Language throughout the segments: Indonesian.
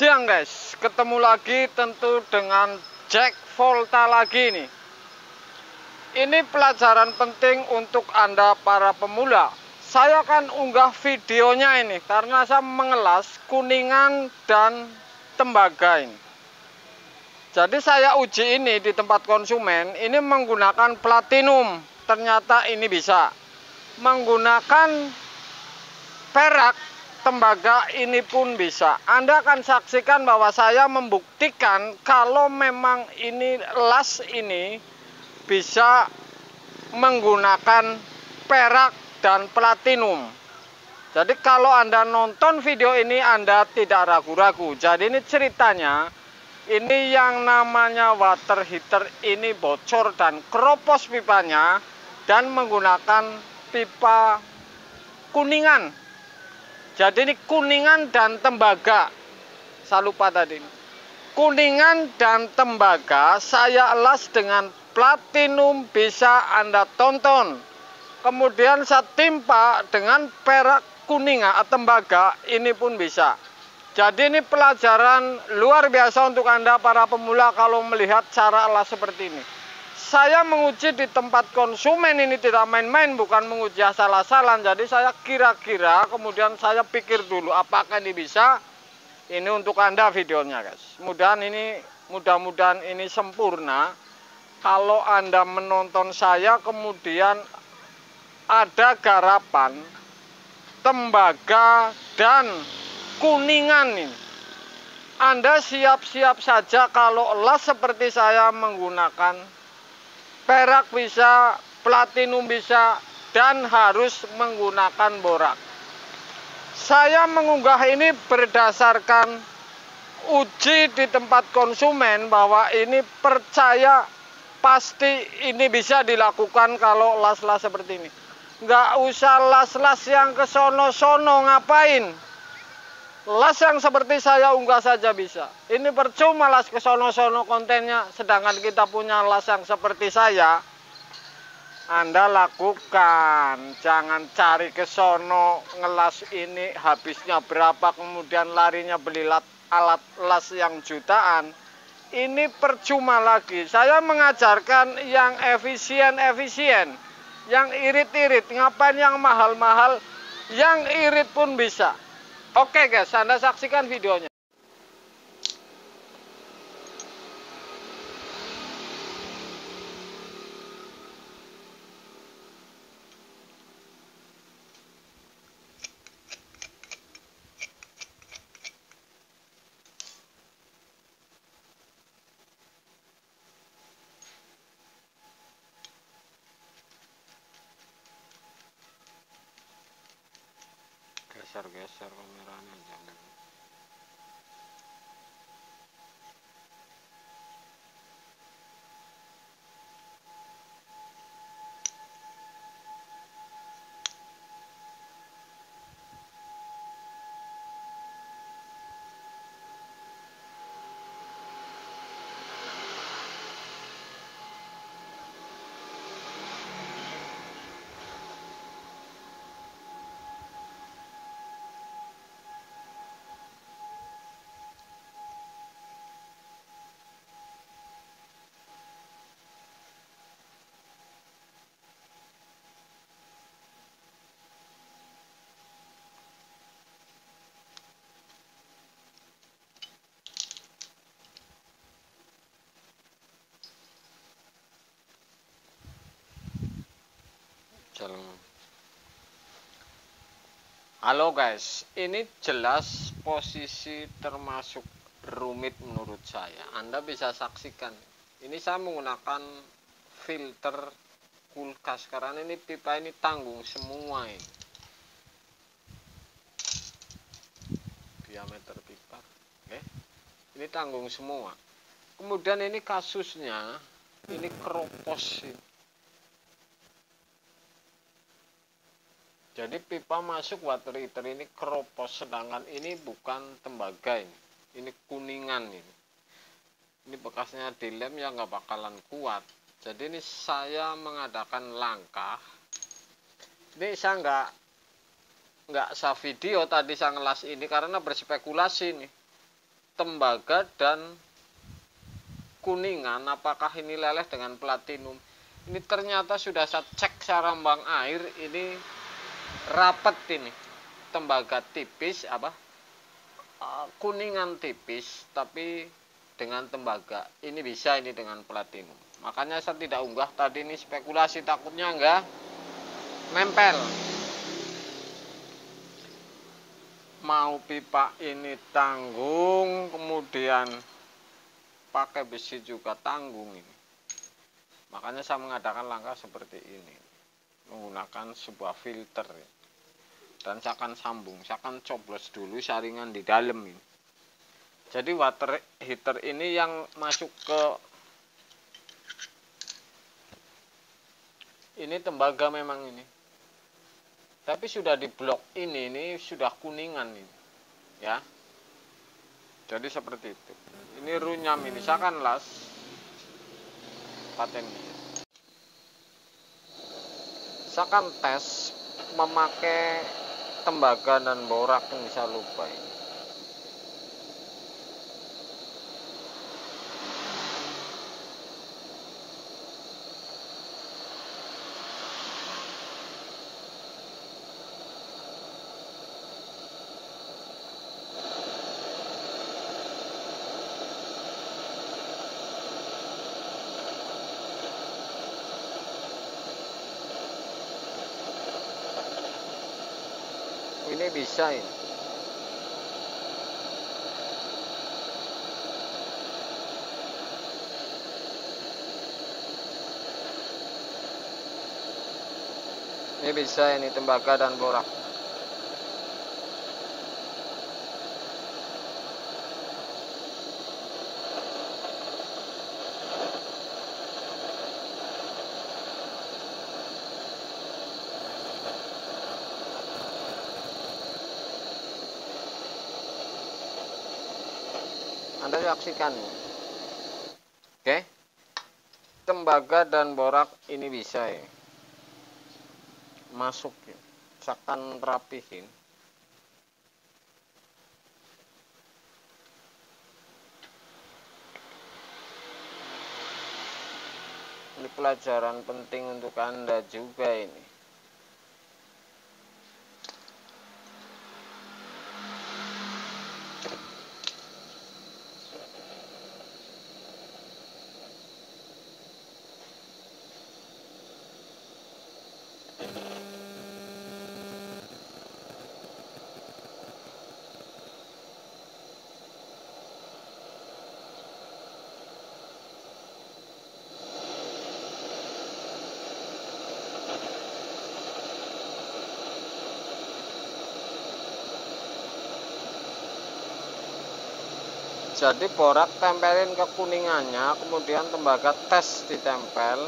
siang guys, ketemu lagi tentu dengan Jack Volta lagi nih. Ini pelajaran penting untuk Anda para pemula. Saya akan unggah videonya ini karena saya mengelas kuningan dan tembaga ini. Jadi saya uji ini di tempat konsumen, ini menggunakan platinum. Ternyata ini bisa. Menggunakan perak tembaga ini pun bisa. Anda akan saksikan bahwa saya membuktikan kalau memang ini las ini bisa menggunakan perak dan platinum. Jadi kalau Anda nonton video ini Anda tidak ragu-ragu. Jadi ini ceritanya, ini yang namanya water heater ini bocor dan keropos pipanya dan menggunakan pipa kuningan. Jadi ini kuningan dan tembaga. Saya lupa tadi. Kuningan dan tembaga saya elas dengan platinum, bisa Anda tonton. Kemudian saya timpa dengan perak kuningan atau tembaga, ini pun bisa. Jadi ini pelajaran luar biasa untuk Anda para pemula kalau melihat cara elas seperti ini. Saya menguji di tempat konsumen ini tidak main-main, bukan menguji asal-asalan. Jadi saya kira-kira, kemudian saya pikir dulu apakah ini bisa. Ini untuk Anda videonya guys. Mudah-mudahan ini sempurna. Kalau Anda menonton saya kemudian ada garapan, tembaga dan kuningan ini, Anda siap-siap saja kalau elas seperti saya menggunakan perak bisa, platinum bisa, dan harus menggunakan borak. Saya mengunggah ini berdasarkan uji di tempat konsumen bahwa ini percaya pasti ini bisa dilakukan kalau las-las seperti ini. Nggak usah las-las yang kesono-sono, ngapain? Las yang seperti saya unggah saja bisa. Ini percuma las ke sono-sono kontennya, sedangkan kita punya las yang seperti saya. Anda lakukan, jangan cari ke sono ngelas ini habisnya berapa, kemudian larinya beli alat las yang jutaan. Ini percuma lagi. Saya mengajarkan yang efisien, yang irit-irit. Ngapain yang mahal-mahal? Yang irit pun bisa. Oke guys, Anda saksikan videonya. Geser-geser kameranya jangan. Halo guys, ini jelas posisi termasuk rumit menurut saya. Anda bisa saksikan. Ini saya menggunakan filter kulkas karena ini pipa ini tanggung semua ini. Diameter pipa, oke. Ini tanggung semua. Kemudian ini kasusnya, ini keropos ini. Jadi pipa masuk water heater ini keropos, sedangkan ini bukan tembaga ini kuningan ini. Ini bekasnya dilem ya nggak bakalan kuat. Jadi ini saya mengadakan langkah. Ini saya nggak video tadi saya ngelas ini karena berspekulasi nih. tembaga dan kuningan, apakah ini leleh dengan platinum? Ini ternyata sudah saya cek secara rambang air, ini rapet ini. Tembaga tipis kuningan tipis, tapi dengan tembaga ini bisa ini dengan platinum. Makanya saya tidak unggah tadi, ini spekulasi, takutnya enggak nempel. Mau pipa ini tanggung, kemudian pakai besi juga tanggung ini. Makanya saya mengadakan langkah seperti ini, menggunakan sebuah filter. Dan saya akan sambung, saya akan coblos dulu saringan di dalam ini. Jadi water heater ini yang masuk ke ini tembaga memang ini. Tapi sudah di blok ini sudah kuningan ini. Ya. Jadi seperti itu. Ini runyam ini, saya akan las patennya. Saya akan tes memakai tembaga dan borak yang bisa lupa ini. Ini bisa ini. Ini bisa ini tembaga dan borak. Anda saksikan. Oke. Tembaga dan borak ini bisa ya. Masuk ya. Saya akan rapihin. Ini pelajaran penting untuk Anda juga ini. Jadi borak tempelin ke kuningannya, kemudian tembaga tes ditempel.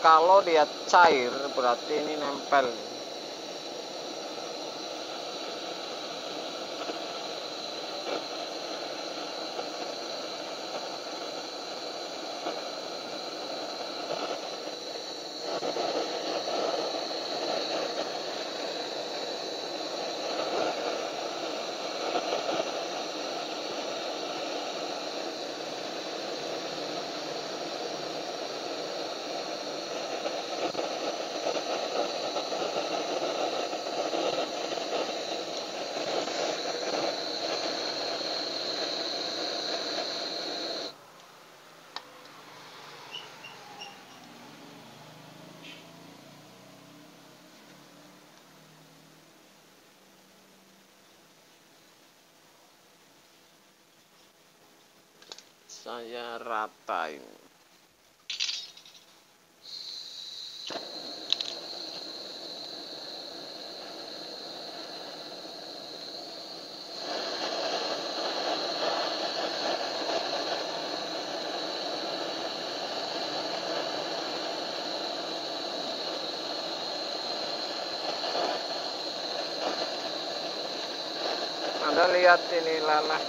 Kalau dia cair berarti ini nempel. Saya ratain. Anda lihat ini lalah.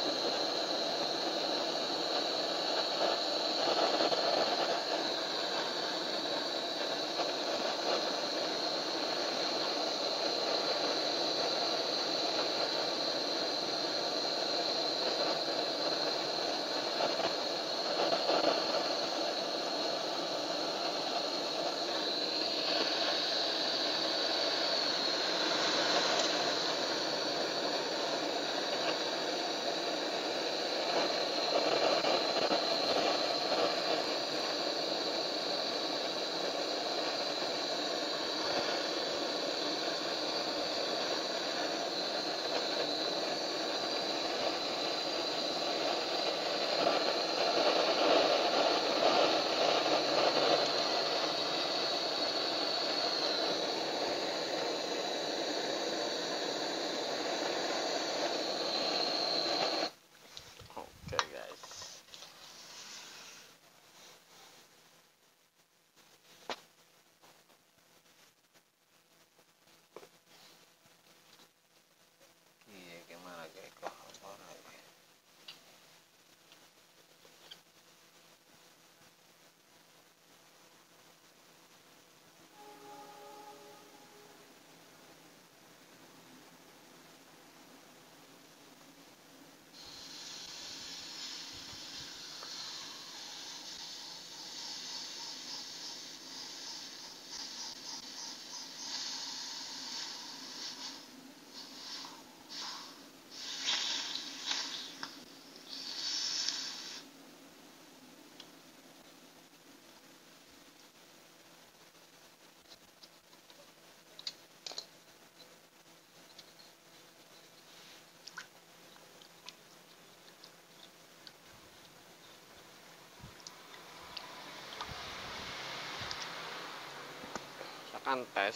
akan tes.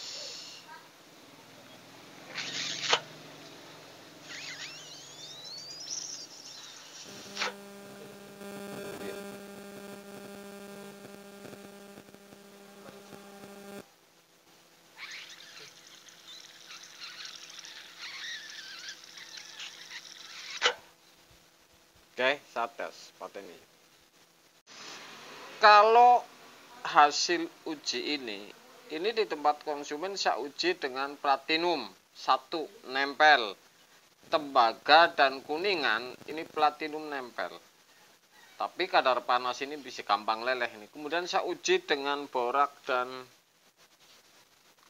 Oke, saya tes paten ini. Kalau hasil uji ini di tempat konsumen saya uji dengan platinum 1 nempel, tembaga dan kuningan ini platinum nempel. Tapi kadar panas ini bisa gampang leleh ini. Kemudian saya uji dengan borak dan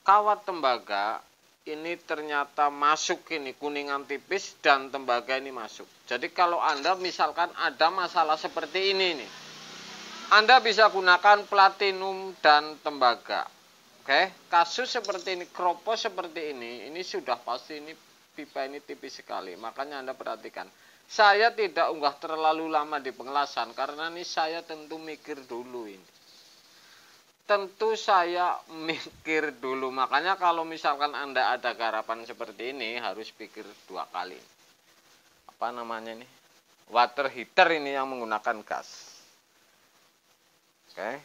kawat tembaga. Ini ternyata masuk ini kuningan tipis dan tembaga ini masuk. Jadi kalau Anda misalkan ada masalah seperti ini nih, Anda bisa gunakan platinum dan tembaga. Oke, kasus seperti ini, kropos seperti ini sudah pasti ini pipa ini tipis sekali. Makanya Anda perhatikan. Saya tidak unggah terlalu lama di pengelasan karena ini saya tentu mikir dulu ini. Tentu saya mikir dulu, makanya kalau misalkan Anda ada garapan seperti ini harus pikir 2 kali. Apa namanya ini? Water heater ini yang menggunakan gas. Oke.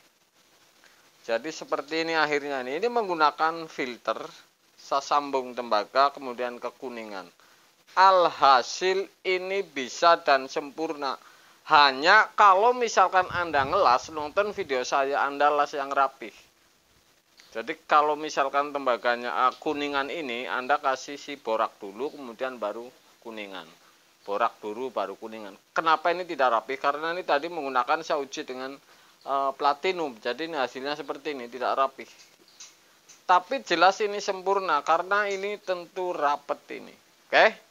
Jadi seperti ini akhirnya ini menggunakan filter, saya sambung tembaga kemudian ke kuningan. Alhasil ini bisa dan sempurna. Hanya kalau misalkan Anda ngelas, nonton video saya, Anda las yang rapih. Jadi kalau misalkan tembaganya kuningan ini, Anda kasih si borak dulu, kemudian baru kuningan. Borak dulu, baru kuningan. Kenapa ini tidak rapih? Karena ini tadi menggunakan saya uji dengan platinum. Jadi ini hasilnya seperti ini, tidak rapih. Tapi jelas ini sempurna, karena ini tentu rapet ini. Oke?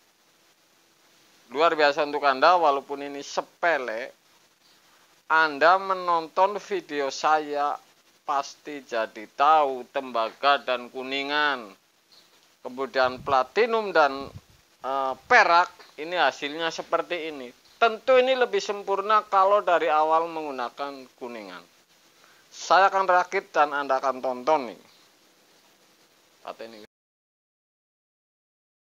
Luar biasa untuk Anda, walaupun ini sepele, Anda menonton video saya pasti jadi tahu tembaga dan kuningan, kemudian platinum dan perak, ini hasilnya seperti ini. Tentu ini lebih sempurna kalau dari awal menggunakan kuningan. Saya akan rakit dan Anda akan tonton nih. Paten ini.